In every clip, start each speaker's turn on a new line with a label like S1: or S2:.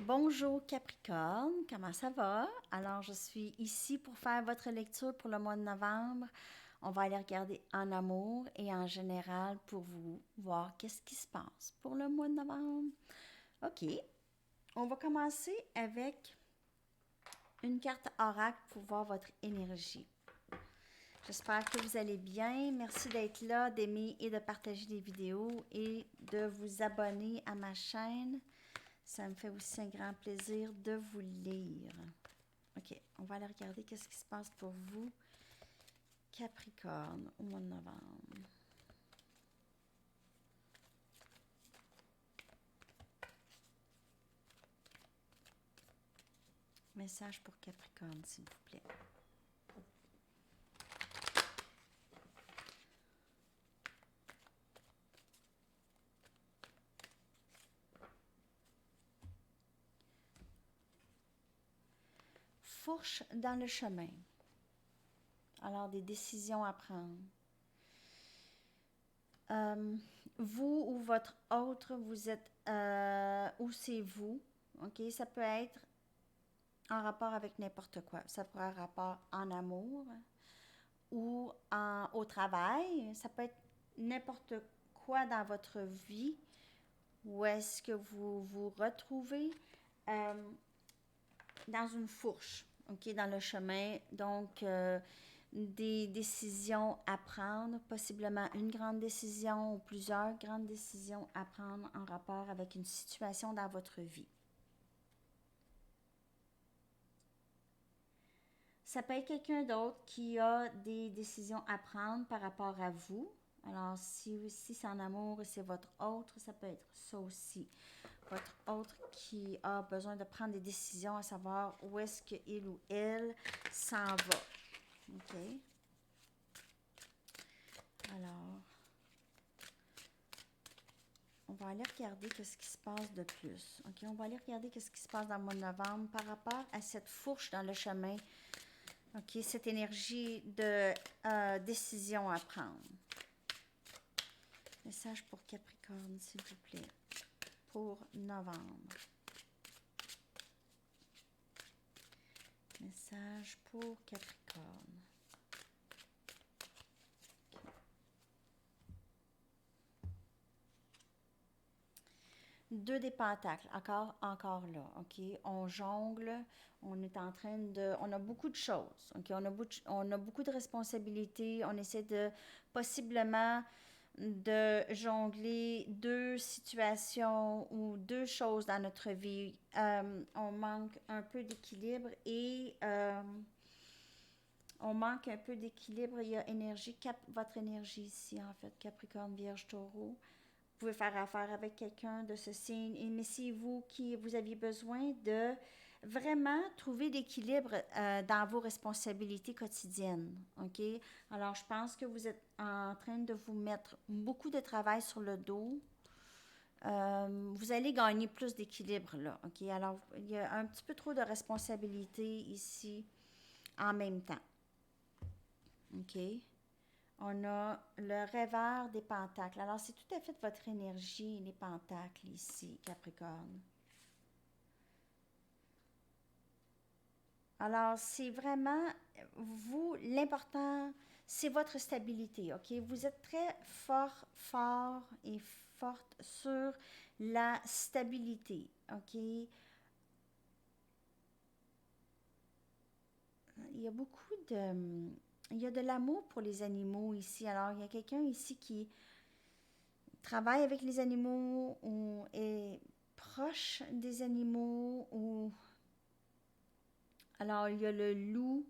S1: Bonjour Capricorne, comment ça va? Alors, je suis ici pour faire votre lecture pour le mois de novembre. On va aller regarder en amour et en général pour vous voir qu'est-ce qui se passe pour le mois de novembre. OK, on va commencer avec une carte oracle pour voir votre énergie. J'espère que vous allez bien. Merci d'être là, d'aimer et de partager les vidéos et de vous abonner à ma chaîne. Ça me fait aussi un grand plaisir de vous lire. OK, on va aller regarder qu'est-ce qui se passe pour vous, Capricorne, au mois de novembre. Message pour Capricorne, s'il vous plaît. Fourche dans le chemin. Alors, des décisions à prendre. Vous ou votre autre, vous êtes où c'est vous. OK, ça peut être en rapport avec n'importe quoi. Ça peut être en rapport en amour ou au travail. Ça peut être n'importe quoi dans votre vie. Où est-ce que vous vous retrouvez dans une fourche, OK, dans le chemin. Donc, des décisions à prendre, possiblement une grande décision ou plusieurs grandes décisions à prendre en rapport avec une situation dans votre vie. Ça peut être quelqu'un d'autre qui a des décisions à prendre par rapport à vous. Alors, si c'est en amour et c'est votre autre, ça peut être ça aussi. Votre autre qui a besoin de prendre des décisions, à savoir où est-ce qu'il ou elle s'en va. OK? Alors, on va aller regarder qu'est-ce qui se passe de plus. OK? On va aller regarder qu'est-ce qui se passe dans le mois de novembre par rapport à cette fourche dans le chemin. OK? Cette énergie de décision à prendre. Message pour Capricorne, s'il vous plaît, pour novembre. Message pour Capricorne. Deux des pentacles, encore là, OK? On jongle, on est en train de... On a beaucoup de choses, OK? On a beaucoup de responsabilités, on essaie de possiblement de jongler deux situations ou deux choses dans notre vie. On manque un peu d'équilibre et on manque un peu d'équilibre. Il y a votre énergie ici, en fait, Capricorne, Vierge, Taureau. Vous pouvez faire affaire avec quelqu'un de ce signe, mais c'est vous qui vous aviez besoin de vraiment trouver l'équilibre dans vos responsabilités quotidiennes. OK? Alors, je pense que vous êtes en train de vous mettre beaucoup de travail sur le dos. Vous allez gagner plus d'équilibre là. OK? Alors, il y a un petit peu trop de responsabilités ici en même temps. OK? On a le rêveur des pentacles. Alors, c'est tout à fait votre énergie, les pentacles ici, Capricorne. Alors, c'est vraiment, vous, l'important, c'est votre stabilité, OK? Vous êtes très fort et forte sur la stabilité, OK? Il y a beaucoup de... Il y a de l'amour pour les animaux ici. Alors, il y a quelqu'un ici qui travaille avec les animaux ou est proche des animaux ou alors il y a le loup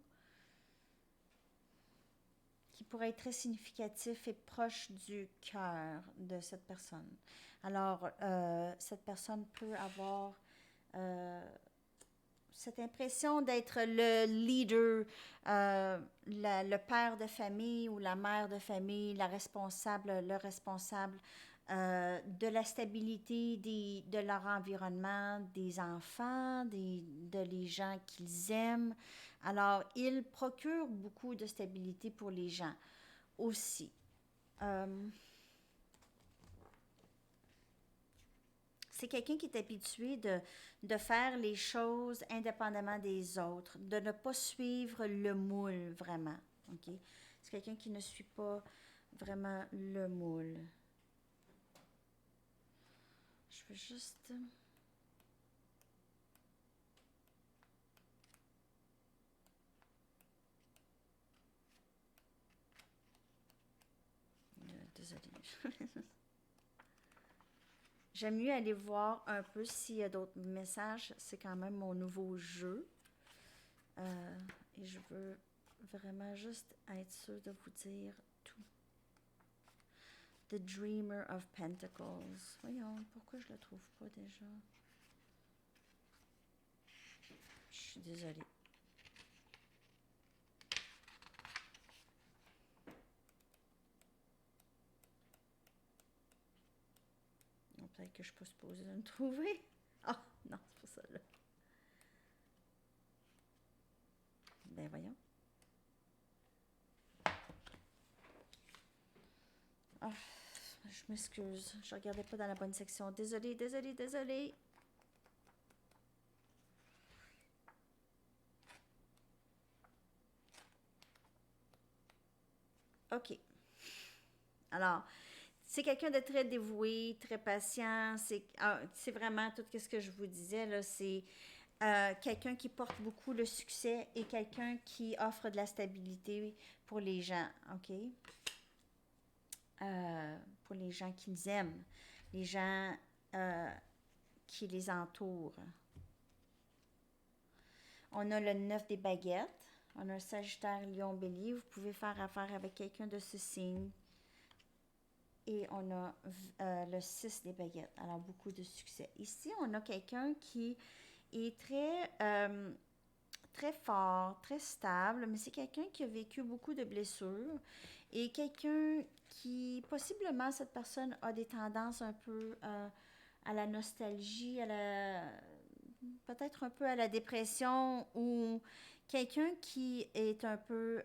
S1: qui pourrait être très significatif et proche du cœur de cette personne. Alors cette personne peut avoir cette impression d'être le leader, le père de famille ou la mère de famille, la responsable, le responsable de la stabilité de leur environnement, des enfants, de les gens qu'ils aiment. Alors, ils procurent beaucoup de stabilité pour les gens aussi. c'est quelqu'un qui est habitué de faire les choses indépendamment des autres, de ne pas suivre le moule vraiment. OK? C'est quelqu'un qui ne suit pas vraiment le moule. Je veux juste... désolée. J'aime mieux aller voir un peu s'il y a d'autres messages. C'est quand même mon nouveau jeu. Et je veux vraiment juste être sûre de vous dire tout. The Dreamer of Pentacles. Voyons, pourquoi je le trouve pas déjà? Je suis désolée. Peut-être que je ne suis pas supposée de le trouver. Ah, non, c'est pas ça là. Ben voyons. Ah, je m'excuse. Je regardais pas dans la bonne section. Désolée, désolée, désolée. OK. Alors, c'est quelqu'un de très dévoué, très patient. C'est vraiment tout ce que je vous disais, là. C'est quelqu'un qui porte beaucoup le succès et quelqu'un qui offre de la stabilité pour les gens, OK? Pour les gens qu'ils aiment, les gens qui les entourent. On a le 9 des baguettes. On a un Sagittaire, Lion, Bélier. Vous pouvez faire affaire avec quelqu'un de ce signe. Et on a le 6 des baguettes. Alors, beaucoup de succès. Ici, on a quelqu'un qui est très fort, très stable, mais c'est quelqu'un qui a vécu beaucoup de blessures et quelqu'un qui, possiblement, cette personne a des tendances un peu à la nostalgie, peut-être un peu à la dépression ou quelqu'un qui est un peu...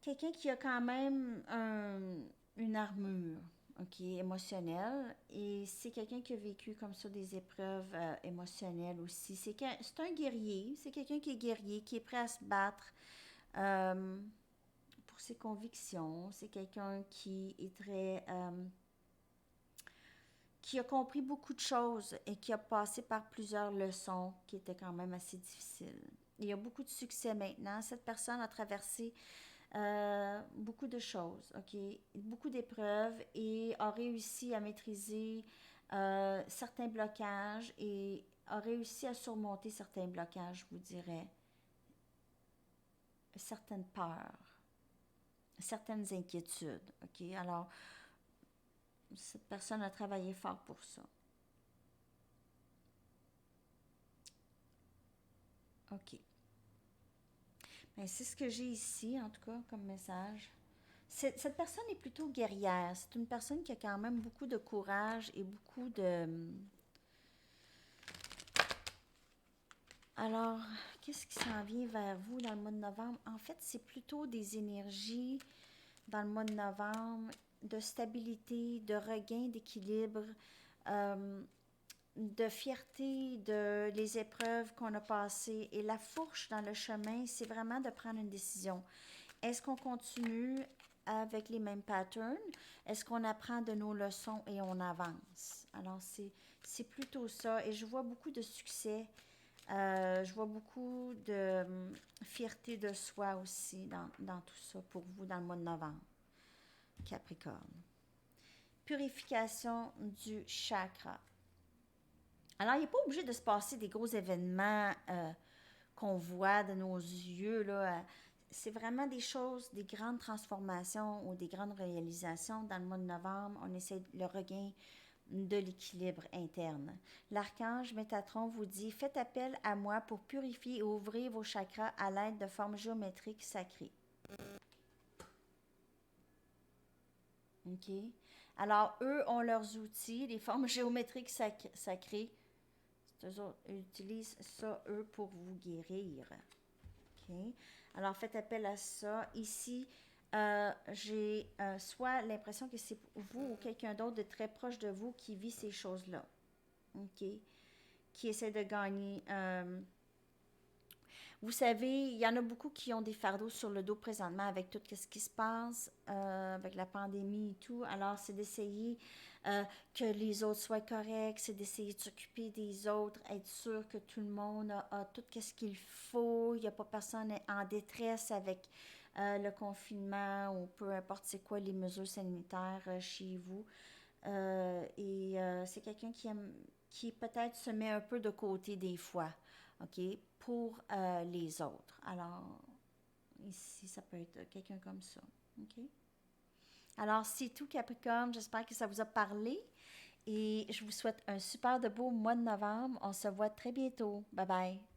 S1: quelqu'un qui a quand même une armure, OK, émotionnelle. Et c'est quelqu'un qui a vécu comme ça des épreuves émotionnelles aussi. C'est un guerrier. C'est quelqu'un qui est guerrier, qui est prêt à se battre euh, pour ses convictions. C'est quelqu'un qui est très... qui a compris beaucoup de choses et qui a passé par plusieurs leçons qui étaient quand même assez difficiles. Il y a beaucoup de succès maintenant. Cette personne a traversé beaucoup de choses, OK? Beaucoup d'épreuves et a réussi à maîtriser certains blocages et a réussi à surmonter certains blocages, je vous dirais, certaines peurs, certaines inquiétudes, OK? Alors, cette personne a travaillé fort pour ça. OK. Ben, c'est ce que j'ai ici, en tout cas, comme message. Cette personne est plutôt guerrière. C'est une personne qui a quand même beaucoup de courage et beaucoup de... Alors, qu'est-ce qui s'en vient vers vous dans le mois de novembre? En fait, c'est plutôt des énergies dans le mois de novembre de stabilité, de regain d'équilibre, euh, de fierté de les épreuves qu'on a passées. Et la fourche dans le chemin, c'est vraiment de prendre une décision. Est-ce qu'on continue avec les mêmes patterns? Est-ce qu'on apprend de nos leçons et on avance? Alors, c'est plutôt ça. Et je vois beaucoup de succès. Je vois beaucoup de fierté de soi aussi dans tout ça pour vous dans le mois de novembre. Capricorne. Purification du chakra. Alors, il n'est pas obligé de se passer des gros événements qu'on voit de nos yeux. Là. C'est vraiment des choses, des grandes transformations ou des grandes réalisations. Dans le mois de novembre, on essaie le regain de l'équilibre interne. L'archange Métatron vous dit: faites appel à moi pour purifier et ouvrir vos chakras à l'aide de formes géométriques sacrées. OK? Alors, eux ont leurs outils, les formes géométriques sacrées. Eux autres utilisent ça, eux, pour vous guérir. OK? Alors, faites appel à ça. Ici, j'ai soit l'impression que c'est vous ou quelqu'un d'autre de très proche de vous qui vit ces choses-là, OK? Qui essaie de gagner. Vous savez, il y en a beaucoup qui ont des fardeaux sur le dos présentement avec tout ce qui se passe, avec la pandémie et tout. Alors, c'est d'essayer que les autres soient corrects, c'est d'essayer de s'occuper des autres, être sûr que tout le monde a tout ce qu'il faut, il n'y a pas personne en détresse avec le confinement ou peu importe c'est quoi les mesures sanitaires chez vous. C'est quelqu'un qui peut-être se met un peu de côté des fois, OK, pour les autres. Alors, ici, ça peut être quelqu'un comme ça, OK? Alors, c'est tout, Capricorne. J'espère que ça vous a parlé et je vous souhaite un super de beau mois de novembre. On se voit très bientôt. Bye bye.